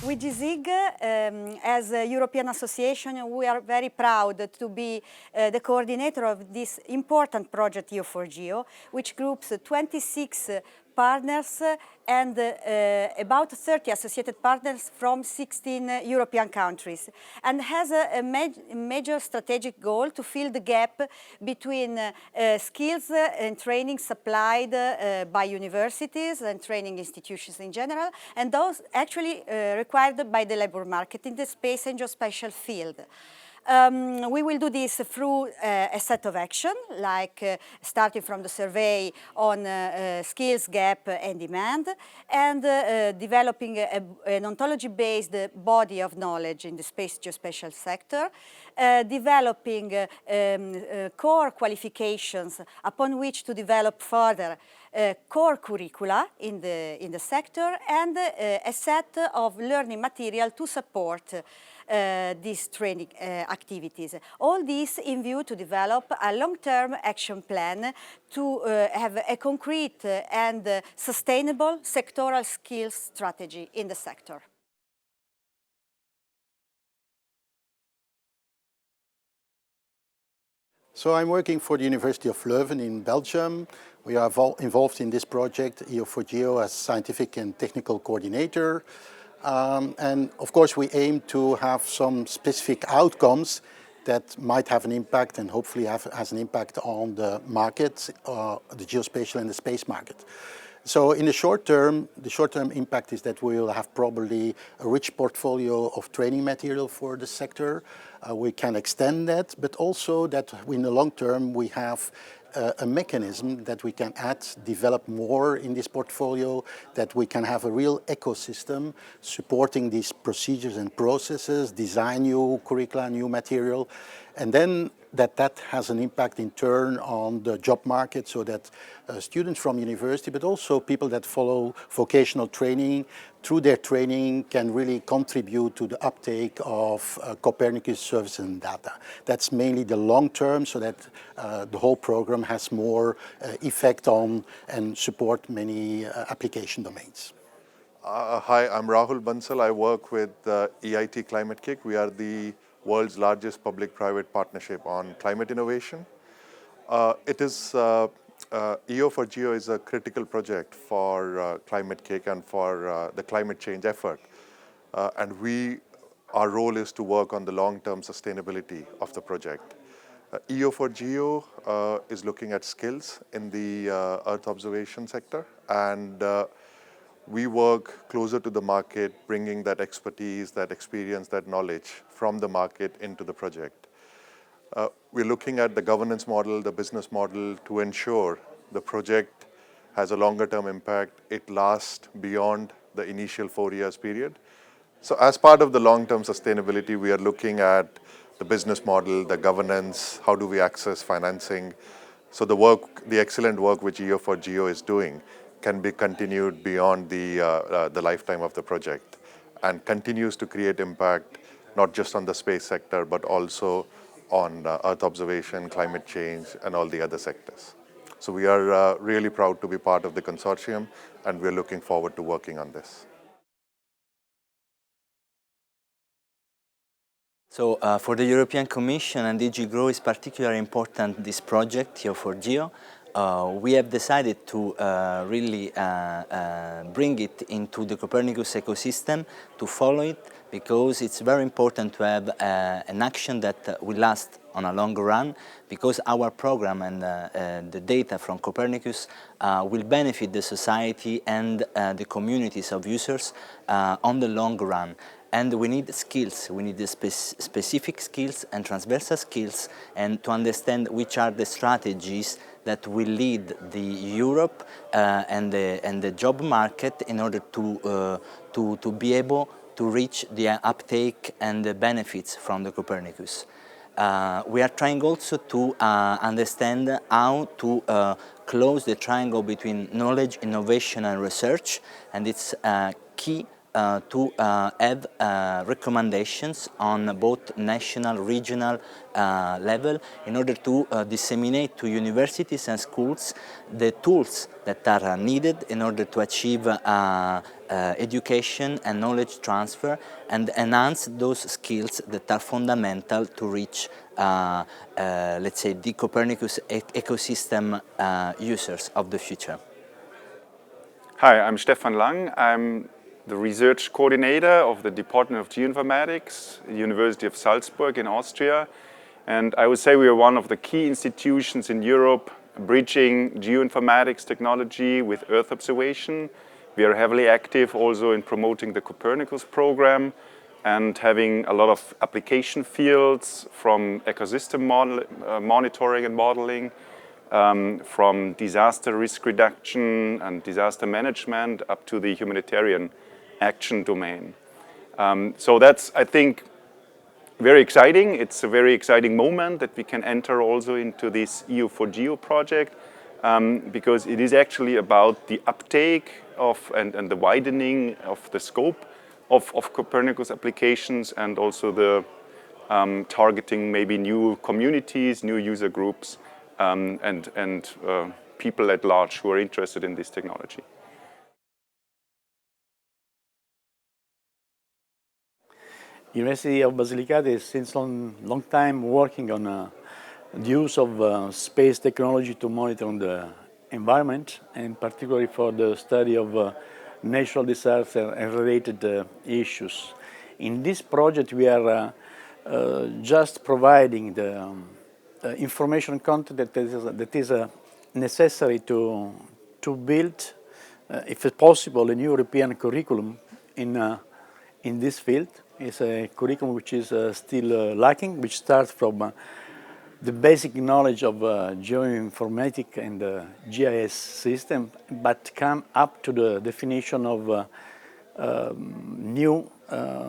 With GEOSIG, as a European association, we are very proud to be the coordinator of this important project EO4GEO, which groups 26 partners and about 30 associated partners from 16 European countries, and has a major strategic goal to fill the gap between skills and training supplied by universities and training institutions in general, and those actually required by the labor market in the space and geospatial field. We will do this through a set of action, like starting from the survey on skills gap and demand, and developing an ontology-based body of knowledge in the space geospatial sector, developing core qualifications upon which to develop further core curricula in the sector, and a set of learning material to support these training activities. All this in view to develop a long-term action plan to have a concrete and sustainable sectoral skills strategy in the sector. So I'm working for the University of Leuven in Belgium. We are involved in this project, EO4GEO, as scientific and technical coordinator. And of course we aim to have some specific outcomes that might have an impact and hopefully has an impact on the market, the geospatial and the space market. So in the short term impact is that we will have probably a rich portfolio of training material for the sector. We can extend that, but also that in the long term we have a mechanism that we can develop more in this portfolio, that we can have a real ecosystem supporting these procedures and processes, design new curricula, new material, and then that has an impact in turn on the job market, so that students from university, but also people that follow vocational training, through their training can really contribute to the uptake of Copernicus services and data. That's mainly the long term, so that the whole program has more effect on and support many application domains. Hi, I'm Rahul Bansal. I work with EIT Climate Kick. We are the world's largest public-private partnership on climate innovation. EO4GEO is a critical project for Climate Kick and for the climate change effort. Our role is to work on the long-term sustainability of the project. EO4GEO is looking at skills in the Earth observation sector, and we work closer to the market, bringing that expertise, that experience, that knowledge from the market into the project. We're looking at the governance model, the business model, to ensure the project has a longer term impact. It lasts beyond the initial 4 years period. So as part of the long-term sustainability, we are looking at the business model, the governance, how do we access financing. So the excellent work which EO4GEO is doing can be continued beyond the lifetime of the project, and continues to create impact not just on the space sector, but also on Earth observation, climate change, and all the other sectors. So we are really proud to be part of the consortium, and we're looking forward to working on this. So for the European Commission and DG GROW is particularly important, this project, EO4GEO. We have decided to really bring it into the Copernicus ecosystem, to follow it, because it's very important to have an action that will last on a long run, because our program and the data from Copernicus will benefit the society and the communities of users on the long run. And we need skills, we need the specific skills and transversal skills, and to understand which are the strategies that will lead the Europe and the job market in order to be able to reach the uptake and the benefits from the Copernicus. We are trying also to understand how to close the triangle between knowledge, innovation and research, and it's key to have recommendations on both national, regional level in order to disseminate to universities and schools the tools that are needed in order to achieve education and knowledge transfer and enhance those skills that are fundamental to reach, let's say, the Copernicus ecosystem users of the future. Hi, I'm Stefan Lang. I'm the research coordinator of the Department of Geoinformatics, University of Salzburg in Austria. And I would say we are one of the key institutions in Europe bridging geoinformatics technology with Earth observation. We are heavily active also in promoting the Copernicus program and having a lot of application fields from ecosystem monitoring and modeling, from disaster risk reduction and disaster management up to the humanitarian action domain. So that's, I think, very exciting. It's a very exciting moment that we can enter also into this EO4GEO project because it is actually about the uptake of and the widening of the scope of Copernicus applications and also the targeting maybe new communities, new user groups and people at large who are interested in this technology. University of Basilicata is since long time working on the use of space technology to monitor the environment, and particularly for the study of natural disaster and related issues. In this project, we are just providing the information content that is necessary to build, if possible, a new European curriculum in this field. It's a curriculum which is still lacking, which starts from the basic knowledge of geoinformatics and GIS system, but come up to the definition of new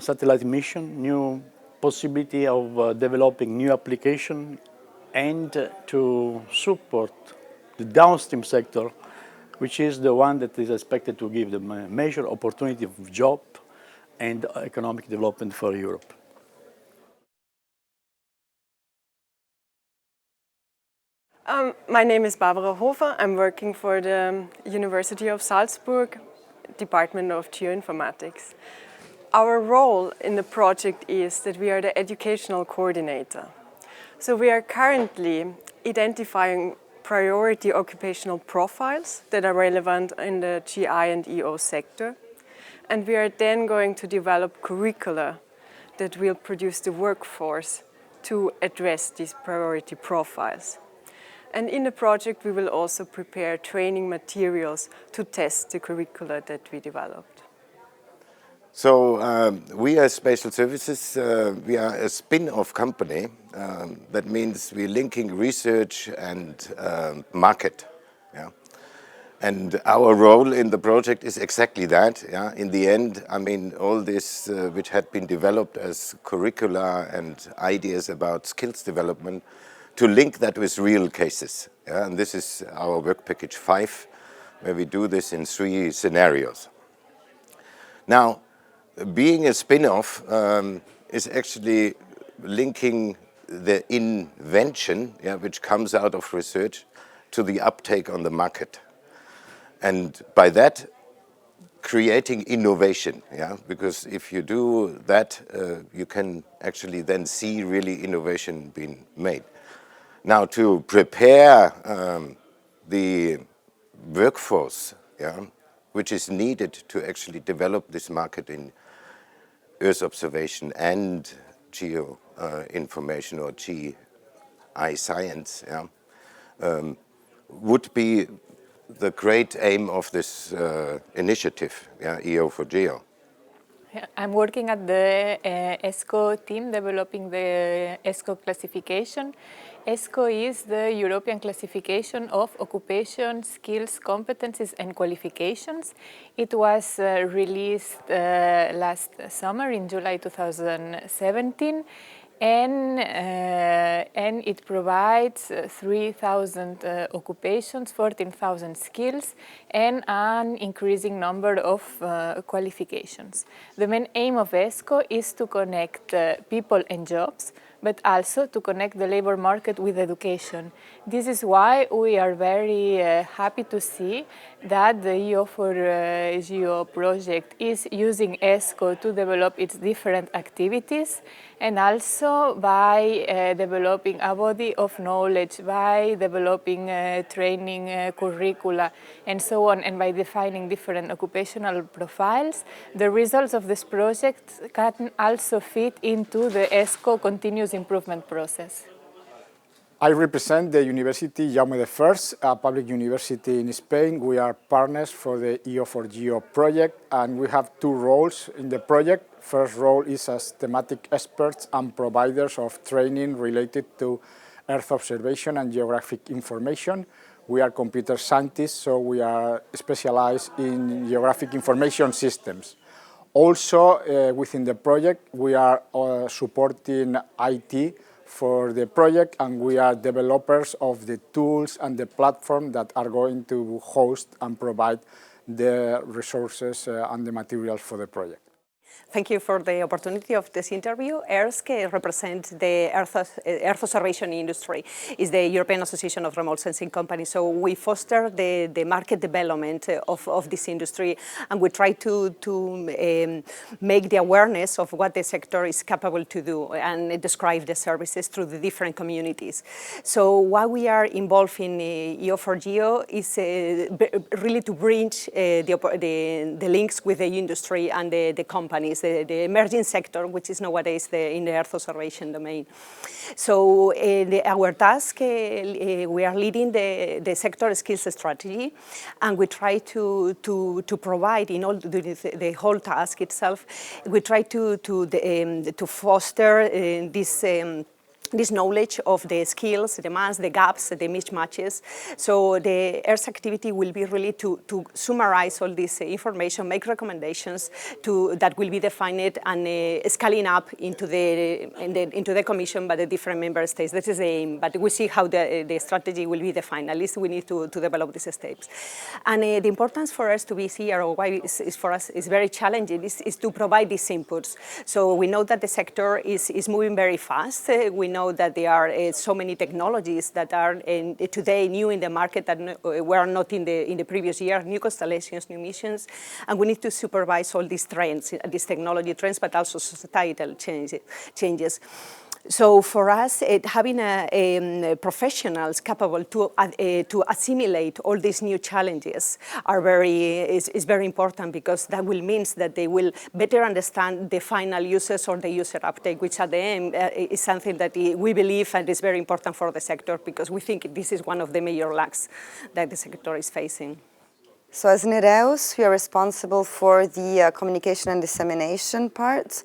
satellite mission, new possibility of developing new application, and to support the downstream sector, which is the one that is expected to give the major opportunity of job and economic development for Europe. My name is Barbara Hofer. I'm working for the University of Salzburg, Department of Geoinformatics. Our role in the project is that we are the educational coordinator. So we are currently identifying priority occupational profiles that are relevant in the GI and EO sector. And we are then going to develop curricula that will produce the workforce to address these priority profiles. And in the project, we will also prepare training materials to test the curricula that we developed. So we as Spatial Services, we are a spin-off company. That means we're linking research and market. Yeah? And our role in the project is exactly that. Yeah? In the end, I mean, all this which had been developed as curricula and ideas about skills development, to link that with real cases. Yeah? And this is our work package 5, where we do this in 3 scenarios. Now, being a spin-off is actually linking the invention, yeah, which comes out of research, to the uptake on the market. And by that, creating innovation, yeah? Because if you do that, you can actually then see really innovation being made. Now, to prepare the workforce, yeah, which is needed to actually develop this market in Earth observation and geo information or GI science, yeah, would be the great aim of this initiative, yeah, EO4GEO. I'm working at the ESCO team developing the ESCO classification. ESCO is the European classification of occupation, skills, competencies and qualifications. It was released last summer in July 2017. and it provides 3,000 occupations, 14,000 skills, and an increasing number of qualifications. The main aim of ESCO is to connect people and jobs, but also to connect the labor market with education. This is why we are very happy to see that the EO4GEO project is using ESCO to develop its different activities, and also by developing a body of knowledge, by developing training curricula, and so on, and by defining different occupational profiles. The results of this project can also fit into the ESCO continuous improvement process. I represent the University Jaume I, a public university in Spain. We are partners for the EO4GEO project, and we have two roles in the project. First role is as thematic experts and providers of training related to Earth observation and geographic information. We are computer scientists, so we are specialized in geographic information systems. Also, within the project, we are supporting IT for the project, and we are developers of the tools and the platform that are going to host and provide the resources and the materials for the project. Thank you for the opportunity of this interview. ERSC represents the Earth observation industry. It's the European Association of Remote Sensing Companies. So we foster the market development of this industry, and we try to make the awareness of what the sector is capable to do and describe the services through the different communities. So why we are involved in EO4GEO is really to bridge the links with the industry and the companies, the emerging sector, which is nowadays in the Earth observation domain. So our task, we are leading the sector skills strategy, and we try to provide in all the whole task itself. We try to foster this knowledge of the skills, the demands, the gaps, the mismatches. So the ERSC activity will be really to summarize all this information, make recommendations that will be defined and scaling up into the Commission by the different member states. This is the aim, but we see how the strategy will be defined. At least we need to develop these steps. And the importance for us to be here, or why is for us is very challenging, is to provide these inputs. So we know that the sector is moving very fast. We know that there are so many technologies that are today new in the market that were not in the previous year, new constellations, new missions, and we need to supervise all these trends, these technology trends, but also societal changes. So for us, having professionals capable to assimilate all these new challenges is very important, because that will mean that they will better understand the final users or the user uptake, which at the end is something that we believe and is very important for the sector, because we think this is one of the major lacks that the sector is facing. So as Nereus, we are responsible for the communication and dissemination part.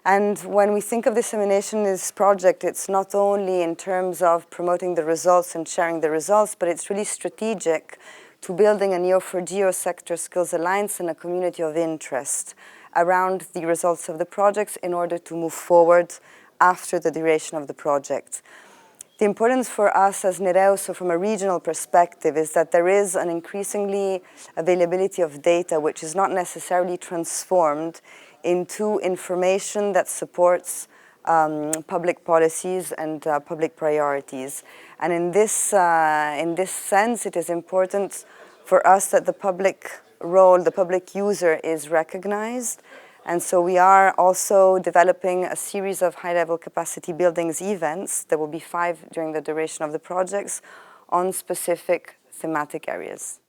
And when we think of dissemination in this project, it's not only in terms of promoting the results and sharing the results, but it's really strategic to building an EO4GEO sector skills alliance and a community of interest around the results of the projects in order to move forward after the duration of the project. The importance for us as Nereus, so from a regional perspective, is that there is an increasingly availability of data which is not necessarily transformed into information that supports public policies and public priorities. And in this sense, it is important for us that the public role, the public user, is recognized. And so we are also developing a series of high-level capacity buildings events. There will be 5 during the duration of the projects on specific thematic areas.